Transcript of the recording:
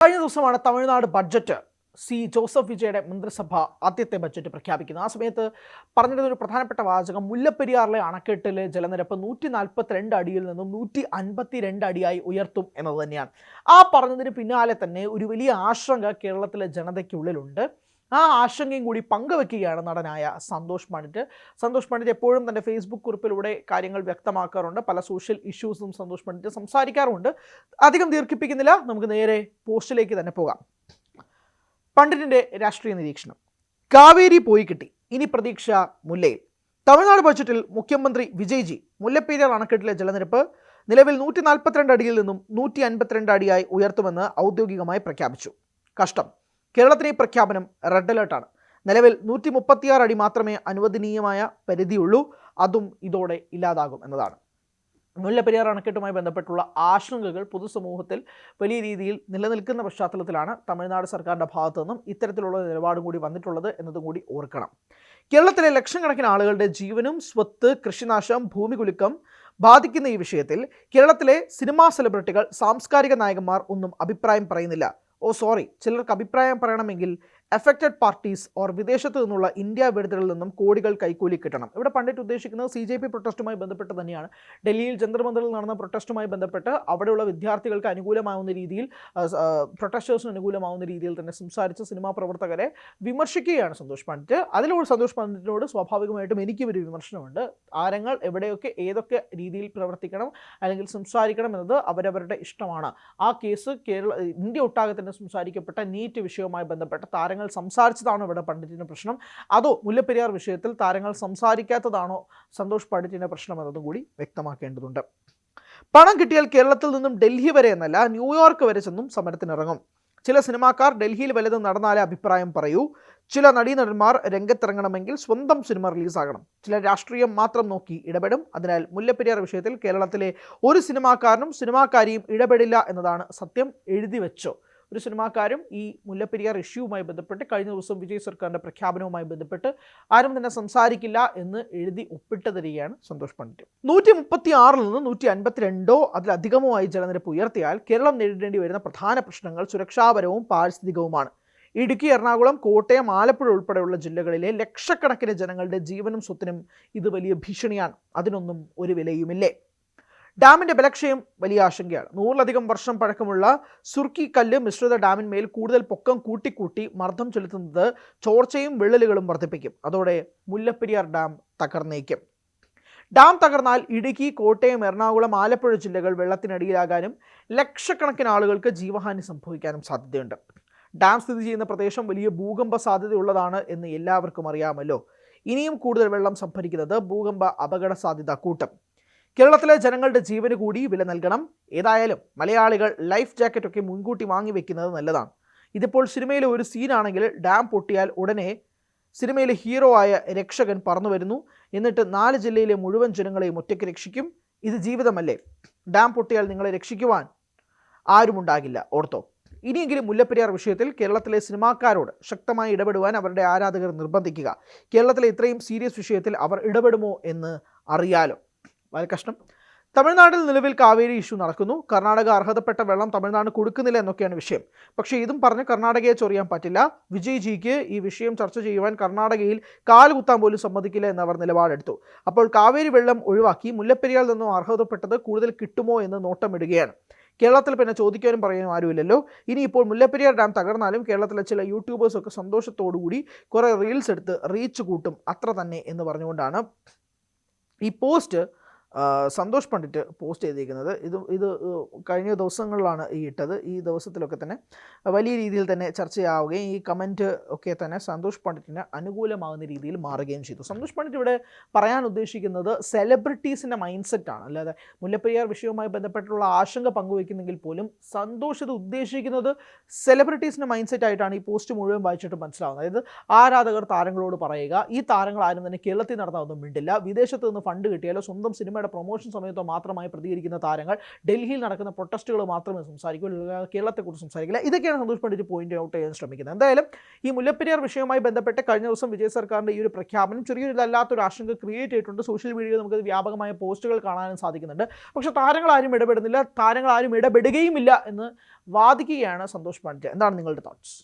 കഴിഞ്ഞ ദിവസമാണ് Tamil Nadu budget Joseph വിജയുടെ മന്ത്രിസഭ ആദ്യത്തെ ബഡ്ജറ്റ് പ്രഖ്യാപിക്കുന്നത്. ആ സമയത്ത് പറഞ്ഞിരുന്ന ഒരു പ്രധാനപ്പെട്ട വാചകം മുല്ലപ്പെരിയാറിലെ അണക്കെട്ടിലെ ജലനിരപ്പ് 142 അടിയിൽ നിന്നും 152 അടിയായി ഉയർത്തും എന്നത് തന്നെയാണ്. ആ പറഞ്ഞതിന് പിന്നാലെ തന്നെ ഒരു വലിയ ആശങ്ക കേരളത്തിലെ ജനതയ്ക്കുള്ളിലുണ്ട്. ആ ആശങ്കയും കൂടി പങ്കുവെക്കുകയാണ് നടനായ സന്തോഷ് പണ്ഡിറ്റ്. സന്തോഷ് പണ്ഡിറ്റ് എപ്പോഴും തൻ്റെ ഫേസ്ബുക്ക് കുറിപ്പിലൂടെ കാര്യങ്ങൾ വ്യക്തമാക്കാറുണ്ട്. പല സോഷ്യൽ ഇഷ്യൂസും സന്തോഷ് പണ്ഡിറ്റ് സംസാരിക്കാറുണ്ട്. അധികം ദീർഘിപ്പിക്കുന്നില്ല, നമുക്ക് നേരെ പോസ്റ്റിലേക്ക് തന്നെ പോകാം. പണ്ഡിറ്റിന്റെ രാഷ്ട്രീയ നിരീക്ഷണം. കാവേരി പോയി കിട്ടി, ഇനി പ്രതീക്ഷ മുല്ലയിൽ. തമിഴ്നാട് ബഡ്ജറ്റിൽ മുഖ്യമന്ത്രി വിജയ്ജി മുല്ലപ്പെരിയാർ അണക്കെട്ടിലെ ജലനിരപ്പ് നിലവിൽ 142 അടിയിൽ നിന്നും 152 അടിയായി ഉയർത്തുമെന്ന് ഔദ്യോഗികമായി പ്രഖ്യാപിച്ചു. കഷ്ടം, കേരളത്തിന് ഈ പ്രഖ്യാപനം റെഡ് അലേർട്ടാണ്. നിലവിൽ 136 അടി മാത്രമേ അനുവദനീയമായ പരിധിയുള്ളൂ, അതും ഇതോടെ ഇല്ലാതാകും എന്നതാണ്. മുല്ലപ്പെരിയാർ അണക്കെട്ടുമായി ബന്ധപ്പെട്ടുള്ള ആശങ്കകൾ പൊതുസമൂഹത്തിൽ വലിയ രീതിയിൽ നിലനിൽക്കുന്ന പശ്ചാത്തലത്തിലാണ് തമിഴ്നാട് സർക്കാരിൻ്റെ ഭാഗത്തു നിന്നും ഇത്തരത്തിലുള്ള നിലപാടും കൂടി വന്നിട്ടുള്ളത് എന്നതും കൂടി ഓർക്കണം. കേരളത്തിലെ ലക്ഷക്കണക്കിന് ആളുകളുടെ ജീവനും സ്വത്ത്, കൃഷിനാശം, ഭൂമികുലുക്കം ബാധിക്കുന്ന ഈ വിഷയത്തിൽ കേരളത്തിലെ സിനിമാ സെലിബ്രിറ്റികൾ, സാംസ്കാരിക നായകന്മാർ ഒന്നും അഭിപ്രായം പറയുന്നില്ല. സോറി, ചിലർക്ക് അഭിപ്രായം പറയണമെങ്കിൽ എഫക്റ്റഡ് പാർട്ടീസ് ഓർ വിദേശത്ത് നിന്നുള്ള ഇന്ത്യ വിരുദ്ധരിൽ നിന്നും കോടികൾ കൈക്കൂലി കിട്ടണം. ഇവിടെ പണ്ഡിറ്റ് ഉദ്ദേശിക്കുന്നത് CJP പ്രൊട്ടസ്റ്റുമായി ബന്ധപ്പെട്ട് തന്നെയാണ്. ഡൽഹിയിൽ ജന്തർ മന്ദറിൽ നടന്ന പ്രൊട്ടസ്റ്റുമായി ബന്ധപ്പെട്ട് അവിടെയുള്ള വിദ്യാർത്ഥികൾക്ക് അനുകൂലമാവുന്ന രീതിയിൽ, പ്രൊട്ടസ്റ്റേഴ്സിന് അനുകൂലമാവുന്ന രീതിയിൽ തന്നെ സംസാരിച്ച സിനിമാ പ്രവർത്തകരെ വിമർശിക്കുകയാണ് സന്തോഷ് പണ്ഡിറ്റ്. അതിലൂടെ സന്തോഷ് പണ്ഡിറ്റിനോട് സ്വാഭാവികമായിട്ടും എനിക്കും ഒരു വിമർശനമുണ്ട്. താരങ്ങൾ എവിടെയൊക്കെ ഏതൊക്കെ രീതിയിൽ പ്രവർത്തിക്കണം അല്ലെങ്കിൽ സംസാരിക്കണം എന്നത് അവരവരുടെ ഇഷ്ടമാണ്. ആ കേസ് ഇന്ത്യ ഒട്ടാകെ തന്നെ സംസാരിക്കപ്പെട്ട നീറ്റ് വിഷയവുമായി ബന്ധപ്പെട്ട താരങ്ങൾ സംസാരിച്ചതാണോ ഇവിടെ പണ്ഡിറ്റിന്റെ പ്രശ്നം, അതോ മുല്ലപ്പെരിയാർ വിഷയത്തിൽ താരങ്ങൾ സംസാരിക്കാത്തതാണോ സന്തോഷ് പണ്ഡിറ്റിന്റെ പ്രശ്നം എന്നതും കൂടി വ്യക്തമാക്കേണ്ടതുണ്ട്. പണം കിട്ടിയാൽ കേരളത്തിൽ നിന്നും ഡൽഹി വരെ എന്നല്ല, ന്യൂയോർക്ക് വരെ ചെന്നും സമരത്തിനിറങ്ങും. ചില സിനിമാക്കാർ ഡൽഹിയിൽ വല്ലതും നടന്നാലേ അഭിപ്രായം പറയൂ. ചില നടീനടന്മാർ രംഗത്തിറങ്ങണമെങ്കിൽ സ്വന്തം സിനിമ റിലീസാകണം. ചില രാഷ്ട്രീയം മാത്രം നോക്കി ഇടപെടും. അതിനാൽ മുല്ലപ്പെരിയാർ വിഷയത്തിൽ കേരളത്തിലെ ഒരു സിനിമാക്കാരനും സിനിമാക്കാരിയും ഇടപെടില്ല എന്നതാണ് സത്യം. എഴുതി വെച്ചോ. ഒരു സിനിമാക്കാരും ഈ മുല്ലപ്പെരിയാർ ഇഷ്യൂവുമായി ബന്ധപ്പെട്ട് കഴിഞ്ഞ ദിവസം വിജയ് സർക്കാരിൻ്റെ പ്രഖ്യാപനവുമായി ബന്ധപ്പെട്ട് ആരും തന്നെ സംസാരിക്കില്ല എന്ന് എഴുതി ഒപ്പിട്ട് തരികയാണ് സന്തോഷ് പണ്ഡിറ്റ്. 136 നിന്ന് 152 അതിലധികമോ ആയി ജലനിരപ്പ് ഉയർത്തിയാൽ കേരളം നേരിടേണ്ടി വരുന്ന പ്രധാന പ്രശ്നങ്ങൾ സുരക്ഷാപരവും പാരിസ്ഥിതികവുമാണ്. ഇടുക്കി, എറണാകുളം, കോട്ടയം, ആലപ്പുഴ ഉൾപ്പെടെയുള്ള ജില്ലകളിലെ ലക്ഷക്കണക്കിന് ജനങ്ങളുടെ ജീവനും സ്വത്തിനും ഇത് വലിയ ഭീഷണിയാണ്. അതിനൊന്നും ഒരു വിലയുമില്ലേ. ഡാമിൻ്റെ ബലക്ഷയം വലിയ ആശങ്കയാണ്. 100-ലധികം വർഷം പഴക്കമുള്ള സുർക്കി കല്ല് മിശ്രിത ഡാമിന്മേൽ കൂടുതൽ പൊക്കം കൂട്ടിക്കൂട്ടി മർദ്ദം ചെലുത്തുന്നത് ചോർച്ചയും വിള്ളലുകളും വർദ്ധിപ്പിക്കും. അതോടെ മുല്ലപ്പെരിയാർ ഡാം തകർന്നേക്കും. ഡാം തകർന്നാൽ ഇടുക്കി, കോട്ടയം, എറണാകുളം, ആലപ്പുഴ ജില്ലകൾ വെള്ളത്തിനടിയിലാകാനും ലക്ഷക്കണക്കിന് ആളുകൾക്ക് ജീവഹാനി സംഭവിക്കാനും സാധ്യതയുണ്ട്. ഡാം സ്ഥിതി ചെയ്യുന്ന പ്രദേശം വലിയ ഭൂകമ്പ സാധ്യതയുള്ളതാണ് എന്ന് എല്ലാവർക്കും അറിയാമല്ലോ. ഇനിയും കൂടുതൽ വെള്ളം സംഭരിക്കുന്നത് ഭൂകമ്പ അപകട സാധ്യത കൂട്ടും. കേരളത്തിലെ ജനങ്ങളുടെ ജീവന് കൂടി വില നൽകണം. ഏതായാലും മലയാളികൾ ലൈഫ് ജാക്കറ്റൊക്കെ മുൻകൂട്ടി വാങ്ങി വെക്കുന്നത് നല്ലതാണ്. ഇതിപ്പോൾ സിനിമയിലെ ഒരു സീനാണെങ്കിൽ ഡാം പൊട്ടിയാൽ ഉടനെ സിനിമയിലെ ഹീറോ ആയ രക്ഷകൻ പറന്നു വരുന്നു. എന്നിട്ട് 4 ജില്ലയിലെ മുഴുവൻ ജനങ്ങളെയും ഒറ്റയ്ക്ക് രക്ഷിക്കും. ഇത് ജീവിതമല്ലേ? ഡാം പൊട്ടിയാൽ നിങ്ങളെ രക്ഷിക്കുവാൻ ആരുമുണ്ടാകില്ല, ഓർത്തോ. ഇനിയെങ്കിലും മുല്ലപ്പെരിയാർ വിഷയത്തിൽ കേരളത്തിലെ സിനിമാക്കാരോട് ശക്തമായി ഇടപെടുവാൻ അവരുടെ ആരാധകർ നിർബന്ധിക്കുക. കേരളത്തിലെ ഇത്രയും സീരിയസ് വിഷയത്തിൽ അവർ ഇടപെടുമോ എന്ന് അറിയാലോ. വളരെ കഷ്ടം. തമിഴ്നാട്ടിൽ നിലവിൽ കാവേരി ഇഷ്യൂ നടക്കുന്നു. കർണാടക അർഹതപ്പെട്ട വെള്ളം തമിഴ്നാട് കൊടുക്കുന്നില്ല എന്നൊക്കെയാണ് വിഷയം. പക്ഷേ ഇതും പറഞ്ഞ് കർണാടകയെ ചൊറിയാൻ പറ്റില്ല. വിജയ്ജിക്ക് ഈ വിഷയം ചർച്ച ചെയ്യുവാൻ കർണാടകയിൽ കാലുകുത്താൻ പോലും സമ്മതിക്കില്ല എന്നവർ നിലപാടെടുത്തു. അപ്പോൾ കാവേരി വെള്ളം ഒഴിവാക്കി മുല്ലപ്പെരിയാറിൽ നിന്നും അർഹതപ്പെട്ടത് കൂടുതൽ കിട്ടുമോ എന്ന് നോട്ടമിടുകയാണ്. കേരളത്തിൽ പിന്നെ ചോദിക്കാനും പറയാനും ആരുമില്ലല്ലോ. ഇനിയിപ്പോൾ മുല്ലപ്പെരിയാർ ഡാം തകർന്നാലും കേരളത്തിലെ ചില യൂട്യൂബേഴ്സൊക്കെ സന്തോഷത്തോടുകൂടി കുറേ റീൽസ് എടുത്ത് റീച്ച് കൂട്ടും, അത്ര തന്നെ എന്ന് പറഞ്ഞുകൊണ്ടാണ് ഈ പോസ്റ്റ് സന്തോഷ് പണ്ഡിറ്റ് പോസ്റ്റ് ചെയ്തിരിക്കുന്നത്. ഇത് കഴിഞ്ഞ ദിവസങ്ങളിലാണ് ഇട്ടത്. ഈ ദിവസത്തിലൊക്കെ തന്നെ വലിയ രീതിയിൽ തന്നെ ചർച്ചയാവുകയും ഈ കമൻറ്റ് ഒക്കെ തന്നെ സന്തോഷ് പണ്ഡിറ്റിന് അനുകൂലമാകുന്ന രീതിയിൽ മാറുകയും ചെയ്തു. സന്തോഷ് പണ്ഡിറ്റ് ഇവിടെ പറയാൻ ഉദ്ദേശിക്കുന്നത് സെലിബ്രിറ്റീസിൻ്റെ മൈൻഡ് സെറ്റാണ്. അല്ലാതെ മുല്ലപ്പെരിയാർ വിഷയവുമായി ബന്ധപ്പെട്ടുള്ള ആശങ്ക പങ്കുവയ്ക്കുന്നെങ്കിൽ പോലും സന്തോഷ് ഇത് ഉദ്ദേശിക്കുന്നത് സെലിബ്രിറ്റീസിൻ്റെ മൈൻഡ് സെറ്റ് ആയിട്ടാണ് ഈ പോസ്റ്റ് മുഴുവൻ വായിച്ചിട്ട് മനസ്സിലാവുന്നത്. അതായത് ആരാധകർ താരങ്ങളോട് പറയുക, ഈ താരങ്ങൾ ആരും തന്നെ കേരളത്തിൽ നടന്ന ഒന്നും മിണ്ടില്ല, വിദേശത്ത് നിന്ന് ഫണ്ട് കിട്ടിയാലോ സ്വന്തം സിനിമ സിനിമയുടെ പ്രൊമോഷൻ സമയത്തോ മാത്രമായി പ്രതികരിക്കുന്ന താരങ്ങൾ ഡൽഹിയിൽ നടക്കുന്ന പ്രൊട്ടസ്റ്റുകൾ മാത്രമേ സംസാരിക്കൂ, കേരളത്തെക്കുറിച്ച് സംസാരിക്കില്ല. ഇതൊക്കെയാണ് സന്തോഷ് പണ്ഡിറ്റ് പോയിന്റ് ഔട്ട് ചെയ്യാൻ ശ്രമിക്കുന്നത്. എന്തായാലും ഈ മുല്ലപ്പെരിയാർ വിഷയവുമായി ബന്ധപ്പെട്ട് കഴിഞ്ഞ ദിവസം വിജയ് സർക്കാരിൻ്റെ ഈ ഒരു പ്രഖ്യാപനം ചെറിയൊരിതല്ലാത്തൊരു ആശങ്ക ക്രിയേറ്റ് ചെയ്തിട്ടുണ്ട്. സോഷ്യൽ മീഡിയയിൽ നമുക്ക് വ്യാപകമായ പോസ്റ്റുകൾ കാണാനും സാധിക്കുന്നുണ്ട്. പക്ഷേ താരങ്ങൾ ആരും ഇടപെടുന്നില്ല, താരങ്ങൾ ആരും ഇടപെടുകയുമില്ല എന്ന് വാദിക്കുകയാണ് സന്തോഷ് പണ്ഡിറ്റ്. എന്താണ് നിങ്ങളുടെ തോട്ട്സ്?